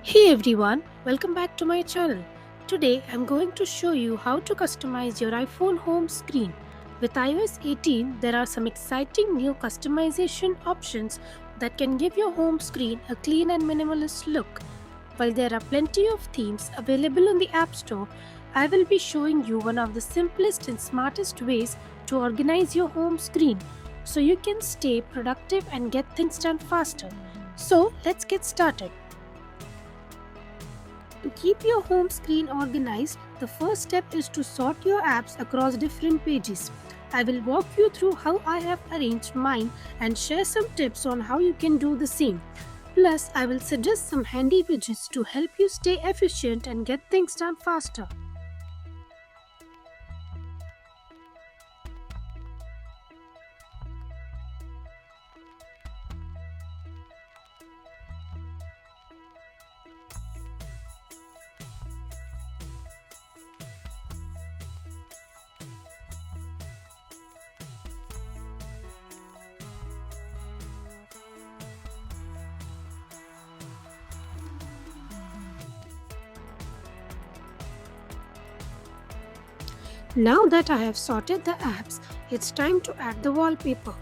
Hey everyone, welcome back to my channel. Today I'm going to show you how to customize your iPhone home screen. With iOS 18, there are some exciting new customization options that can give your home screen a clean and minimalist look. While there are plenty of themes available on the App Store, I will be showing you one of the simplest and smartest ways to organize your home screen so you can stay productive and get things done faster. So let's get started. To keep your home screen organized, the first step is to sort your apps across different pages. I will walk you through how I have arranged mine and share some tips on how you can do the same. Plus, I will suggest some handy widgets to help you stay efficient and get things done faster. Now that I have sorted the apps, it's time to add the wallpaper.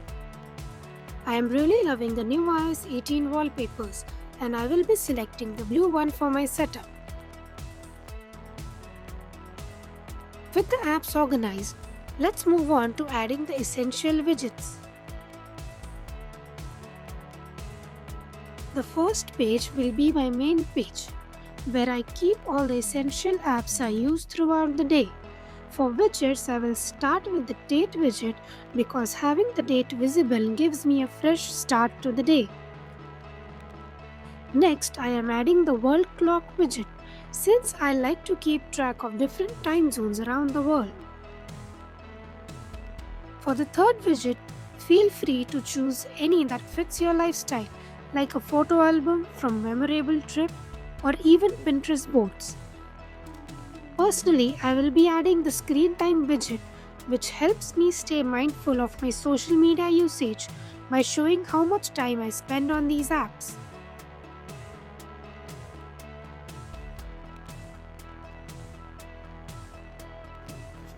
I am really loving the new iOS 18 wallpapers and I will be selecting the blue one for my setup. With the apps organized, let's move on to adding the essential widgets. The first page will be my main page, where I keep all the essential apps I use throughout the day. For widgets, I will start with the date widget because having the date visible gives me a fresh start to the day. Next, I am adding the world clock widget since I like to keep track of different time zones around the world. For the third widget, feel free to choose any that fits your lifestyle, like a photo album from memorable trip or even Pinterest boards. Personally, I will be adding the screen time widget, which helps me stay mindful of my social media usage by showing how much time I spend on these apps.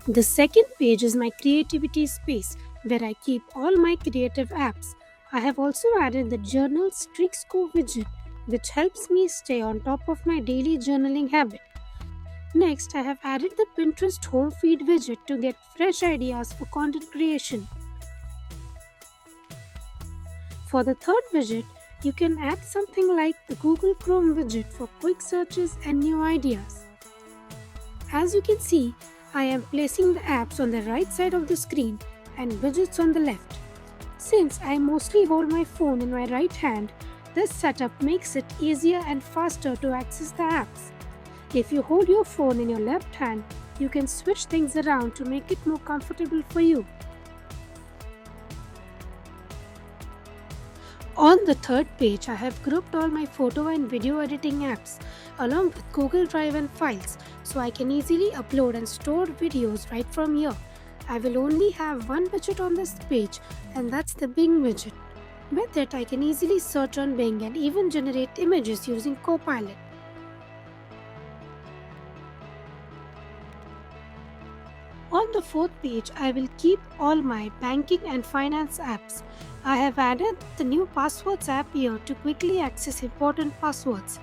The second page is my creativity space, where I keep all my creative apps. I have also added the journal streak score widget, which helps me stay on top of my daily journaling habit. Next, I have added the Pinterest home feed widget to get fresh ideas for content creation. For the third widget, you can add something like the Google Chrome widget for quick searches and new ideas. As you can see, I am placing the apps on the right side of the screen and widgets on the left. Since I mostly hold my phone in my right hand, this setup makes it easier and faster to access the apps. If you hold your phone in your left hand, you can switch things around to make it more comfortable for you. On the third page, I have grouped all my photo and video editing apps along with Google Drive and files so I can easily upload and store videos right from here. I will only have one widget on this page, and that's the Bing widget. With it, I can easily search on Bing and even generate images using Copilot. On the fourth page, I will keep all my banking and finance apps. I have added the new passwords app here to quickly access important passwords.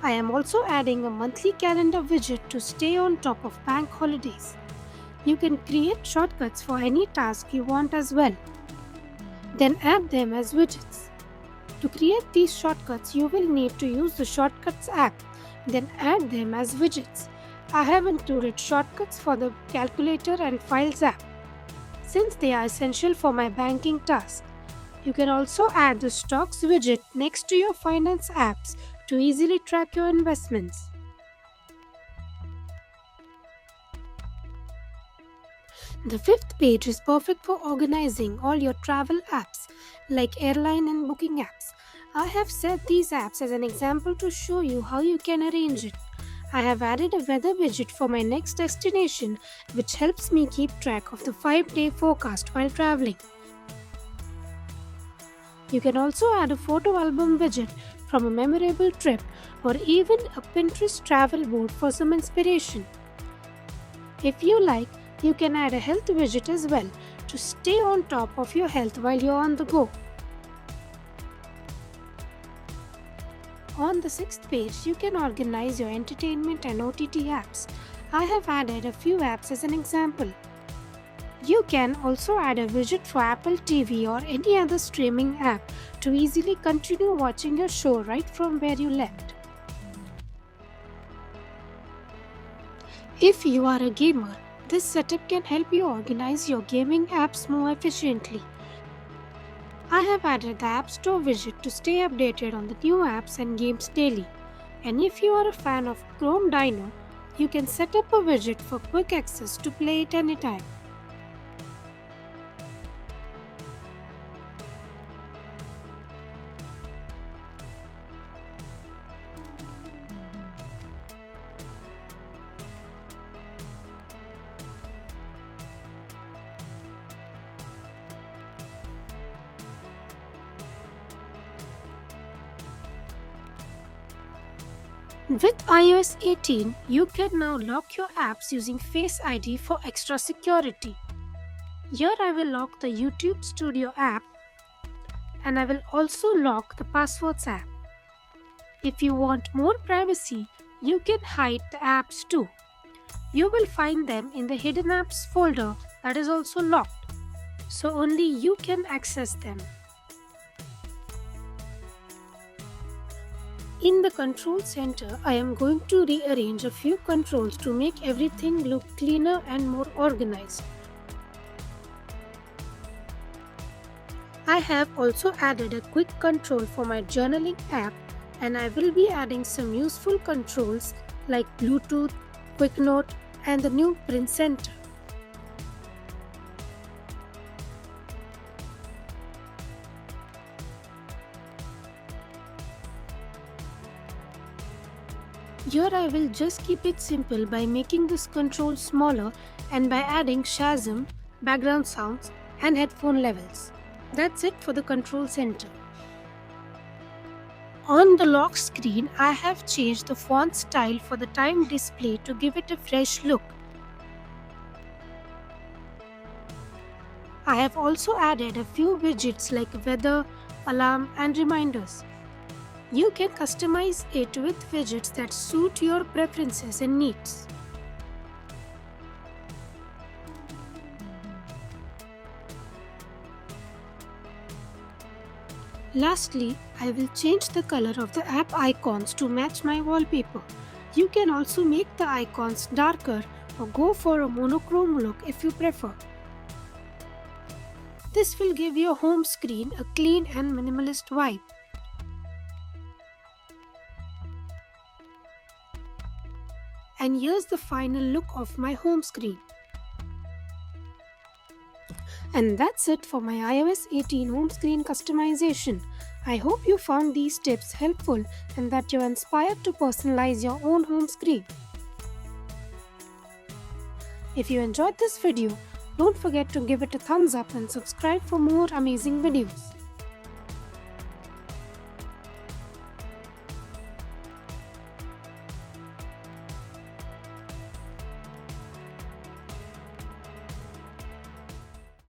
I am also adding a monthly calendar widget to stay on top of bank holidays. You can create shortcuts for any task you want as well. Then add them as widgets. To create these shortcuts, you will need to use the Shortcuts app, then add them as widgets. I have included shortcuts for the calculator and files app, since they are essential for my banking task. You can also add the stocks widget next to your finance apps to easily track your investments. The fifth page is perfect for organizing all your travel apps like airline and booking apps. I have set these apps as an example to show you how you can arrange it. I have added a weather widget for my next destination, which helps me keep track of the 5-day forecast while traveling. You can also add a photo album widget from a memorable trip, or even a Pinterest travel board for some inspiration. If you like, you can add a health widget as well to stay on top of your health while you're on the go. On the sixth page, you can organize your entertainment and OTT apps. I have added a few apps as an example. You can also add a widget for Apple TV or any other streaming app to easily continue watching your show right from where you left. If you are a gamer, this setup can help you organize your gaming apps more efficiently. I have added the App Store widget to stay updated on the new apps and games daily. And if you are a fan of Chrome Dino, you can set up a widget for quick access to play it anytime. With iOS 18, you can now lock your apps using Face ID for extra security. Here I will lock the YouTube Studio app and I will also lock the Passwords app. If you want more privacy, you can hide the apps too. You will find them in the Hidden Apps folder that is also locked, so only you can access them. In the control center, I am going to rearrange a few controls to make everything look cleaner and more organized. I have also added a quick control for my journaling app, and I will be adding some useful controls like Bluetooth, Quick Note, and the new Print Center. Here I will just keep it simple by making this control smaller and by adding Shazam, background sounds, and headphone levels. That's it for the control center. On the lock screen, I have changed the font style for the time display to give it a fresh look. I have also added a few widgets like weather, alarm, and reminders. You can customize it with widgets that suit your preferences and needs. Lastly, I will change the color of the app icons to match my wallpaper. You can also make the icons darker or go for a monochrome look if you prefer. This will give your home screen a clean and minimalist vibe. And here's the final look of my home screen. And that's it for my iOS 18 home screen customization. I hope you found these tips helpful and that you're inspired to personalize your own home screen. If you enjoyed this video, don't forget to give it a thumbs up and subscribe for more amazing videos.